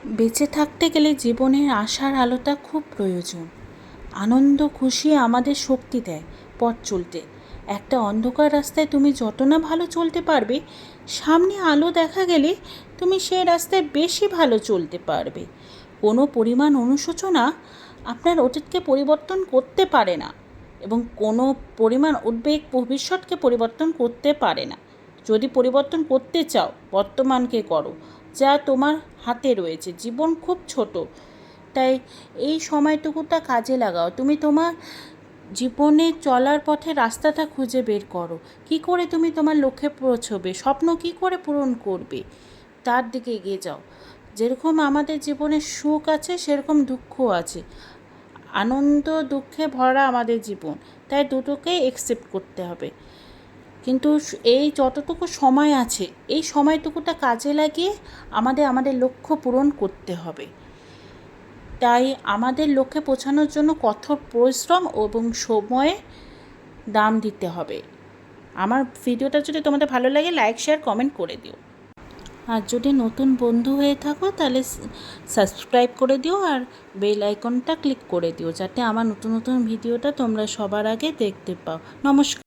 বেঁচে থাকতে গেলে জীবনের আশার আলোটা খুব প্রয়োজন। আনন্দ খুশি আমাদের শক্তি দেয় পথ চলতে। একটা অন্ধকার রাস্তায় তুমি যত না ভালো চলতে পারবে, সামনে আলো দেখা গেলে তুমি সেই রাস্তায় বেশি ভালো চলতে পারবে। কোনো পরিমাণ অনুশোচনা আপনার অতীতকে পরিবর্তন করতে পারে না, এবং কোনো পরিমাণ উদ্বেগ ভবিষ্যৎকে পরিবর্তন করতে পারে না। যদি পরিবর্তন করতে চাও, বর্তমানকে করো, যা তোমার হাতে রয়েছে। জীবন খুব ছোট, তাই এই সময়টুকুটা কাজে লাগাও। তুমি তোমার জীবনে চলার পথে রাস্তাটা খুঁজে বের করো। কি করে তুমি তোমার লক্ষ্যে পৌঁছবে, স্বপ্ন কি করে পূরণ করবে, তার দিকে এগিয়ে যাও। যেরকম আমাদের জীবনে সুখ আছে, সেরকম দুঃখ আছে। আনন্দ দুঃখে ভরা আমাদের জীবন, তাই দুটোকেই অ্যাকসেপ্ট করতে হবে। কিন্তু এই যতটুকু সময় আছে, এই সময়টুকুটা কাজে লাগিয়ে আমাদের লক্ষ্য পূরণ করতে হবে। তাই আমাদের লক্ষ্যে পৌঁছানোর জন্য কঠোর পরিশ্রম এবং সময়ে দাম দিতে হবে। আমার ভিডিওটা যদি তোমাদের ভালো লাগে, লাইক শেয়ার কমেন্ট করে দিও। আর যদি নতুন বন্ধু হয়ে থাকো, তাহলে সাবস্ক্রাইব করে দিও আর বেল আইকনটা ক্লিক করে দিও, যাতে আমার নতুন নতুন ভিডিওটা তোমরা সবার আগে দেখতে পাও। নমস্কার।